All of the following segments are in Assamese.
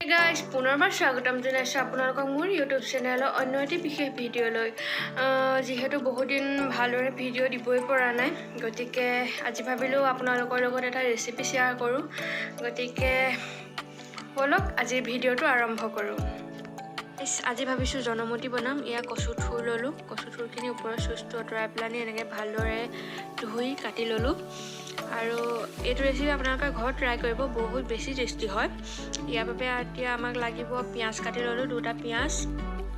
গাইজ পুনৰবাৰ স্বাগতম জনাইছোঁ আপোনালোকক মোৰ ইউটিউব চেনেলৰ অন্য এটি বিশেষ ভিডিঅ'লৈ যিহেতু বহুদিন ভালদৰে ভিডিঅ' দিবই পৰা নাই গতিকে আজি ভাবিলোঁ আপোনালোকৰ লগত এটা ৰেচিপি শ্বেয়াৰ কৰোঁ গতিকে বলক আজিৰ ভিডিঅ'টো আৰম্ভ কৰোঁ আজি ভাবিছোঁ জনমতি বনাম এয়া কচু থুৰ ল'লোঁ কচু থুৰখিনি ওপৰৰ চুচটো আঁতৰাই পেলানি এনেকৈ ভালদৰে ধুই কাটি ল'লোঁ আৰু এইটো ৰেচিপি আপোনালোকে ঘৰত ট্ৰাই কৰিব বহুত বেছি টেষ্টি হয় ইয়াৰ বাবে এতিয়া আমাক লাগিব পিঁয়াজ কাটি ল'লোঁ দুটা পিঁয়াজ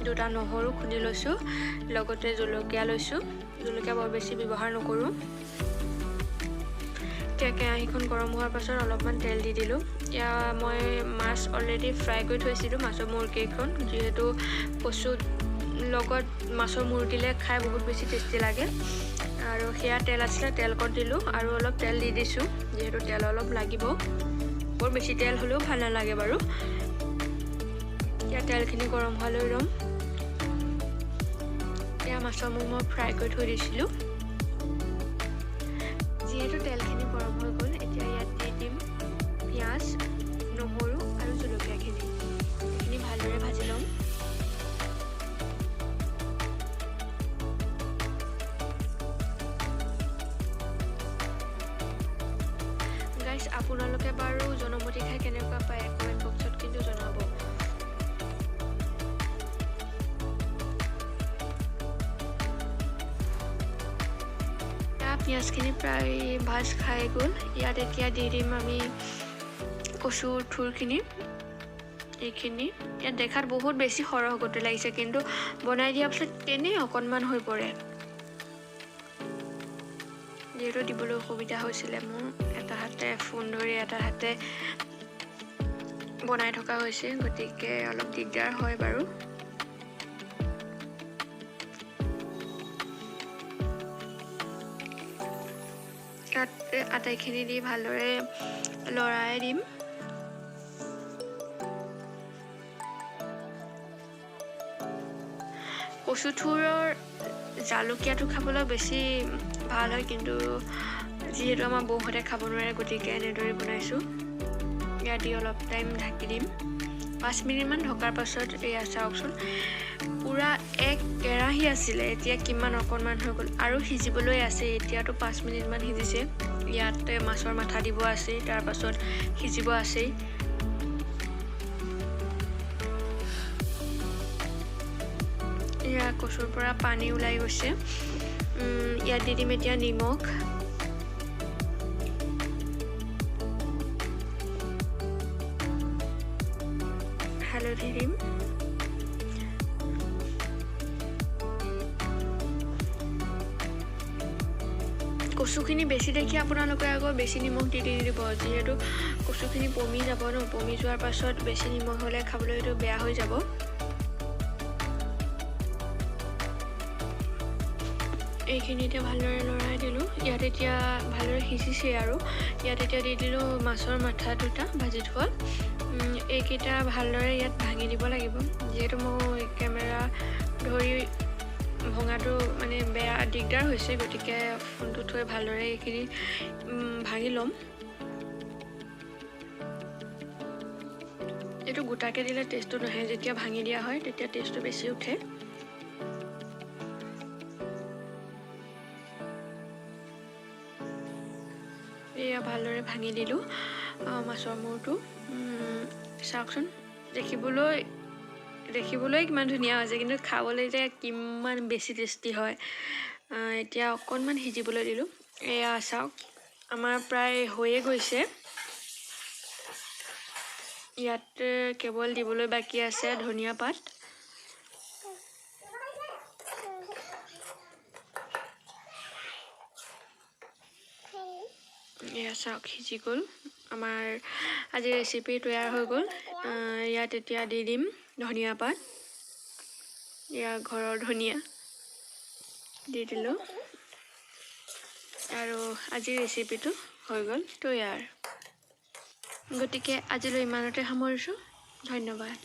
দুটা নহৰু খুন্দি লৈছোঁ লগতে জলকীয়া লৈছোঁ জলকীয়া বৰ বেছি ব্যৱহাৰ নকৰোঁ এতিয়া কেৰাহীখন গৰম হোৱাৰ পাছত অলপমান তেল দি দিলোঁ এতিয়া মই মাছ অলৰেডি ফ্ৰাই কৰি থৈছিলোঁ মাছৰ মূৰকেইখন যিহেতু কচু লগত মাছৰ মূৰ দিলে খাই বহুত বেছি টেষ্টি লাগে আৰু সেয়া তেল আছিলে তেল কণ দিলোঁ আৰু অলপ তেল দি দিছোঁ যিহেতু তেল অলপ লাগিব বৰ বেছি তেল হ'লেও ভাল নালাগে বাৰু এতিয়া তেলখিনি গৰম হোৱালৈ ৰ'ম এতিয়া মাছৰ মূৰ মই ফ্ৰাই কৰি থৈ দিছিলোঁ যিহেতু তেলখিনি গৰম হৈ গ'ল এতিয়া ইয়াত দি দিম পিঁয়াজ নহৰু আৰু জলকীয়াখিনি এইখিনি ভালদৰে ভাজি ল'ম আপোনালোকে বাৰু জনমতি খাই কেনেকুৱা পায় কমেণ্ট বক্সত কিন্তু জনাব পিঁয়াজখিনি প্ৰায় ভাজ খাই গ'ল ইয়াত এতিয়া দি দিম আমি কচুৰ থুৰখিনি এইখিনি ইয়াত দেখাত বহুত বেছি সৰহ গতি লাগিছে কিন্তু বনাই দিয়াৰ পিছত তেনেই অকণমান হৈ পৰে যিহেতু দিবলৈ অসুবিধা হৈছিলে মোৰ এটা হাতে ফোন ধৰি এটা হাতে বনাই থকা হৈছে গতিকে অলপ দিগদাৰ হয় বাৰু ইয়াত আটাইখিনি দি ভালদৰে লৰাই দিম কচু থুৰৰ জালুকীয়াটো খাবলৈ বেছি ভাল হয় কিন্তু যিহেতু আমাৰ বৌহঁতে খাব নোৱাৰে গতিকে এনেদৰে বনাইছোঁ ইয়াত দি অলপ টাইম ঢাকি দিম 5 মিনিটমান ঢকাৰ পাছত এয়া চাওকচোন পূৰা এক কেৰাহী আছিলে এতিয়া কিমান অকণমান হৈ গ'ল আৰু সিজিবলৈ আছে এতিয়াতো 5 মিনিটমান সিজিছে ইয়াতে মাছৰ মাথা দিব আছেই তাৰপাছত সিজিব আছেই এয়া কচুৰ পৰা পানী ওলাই গৈছে ইয়াত দি দিম এতিয়া নিমখ হালধি দিম কচুখিনি বেছি দেখি আপোনালোকে আকৌ বেছি নিমখ দি দিব যিহেতু কচুখিনি পমি যাব ন পমি যোৱাৰ পাছত বেছি নিমখ হ'লে খাবলৈ এইটো বেয়া হৈ যাব এইখিনি এতিয়া ভালদৰে লৰাই দিলোঁ ইয়াত এতিয়া ভালদৰে সিজিছে আৰু ইয়াত এতিয়া দি দিলোঁ মাছৰ মাথা দুটা ভাজি থোৱা এইকেইটা ভালদৰে ইয়াত ভাঙি দিব লাগিব যিহেতু মই কেমেৰা ধৰি ভঙাটো মানে বেয়া দিগদাৰ হৈছে গতিকে ফোনটো থৈ ভালদৰে এইখিনি ভাঙি ল'ম এইটো গোটাকৈ দিলে টেষ্টটো নাহে যেতিয়া ভাঙি দিয়া হয় তেতিয়া টেষ্টটো বেছি উঠে এয়া ভালদৰে ভাঙি দিলোঁ মাছৰ মূৰটো চাওকচোন দেখিবলৈ কিমান ধুনীয়া হৈছে কিন্তু খাবলৈ যে কিমান বেছি টেষ্টি হয় এতিয়া অকণমান সিজিবলৈ দিলোঁ এয়া চাওক আমাৰ প্ৰায় হৈয়ে গৈছে ইয়াত কেৱল দিবলৈ বাকী আছে ধনিয়া পাত এয়া চাওক সিজি গ'ল আমাৰ আজি ৰেচিপি তৈয়াৰ হৈ গ'ল ইয়াত এতিয়া দি দিম ধনিয়া পাত এয়া ঘৰৰ ধনিয়া দি দিলোঁ আৰু আজিৰ ৰেচিপিটো হৈ গ'ল তৈয়াৰ গতিকে আজিলৈ ইমানতে সামৰিছোঁ ধন্যবাদ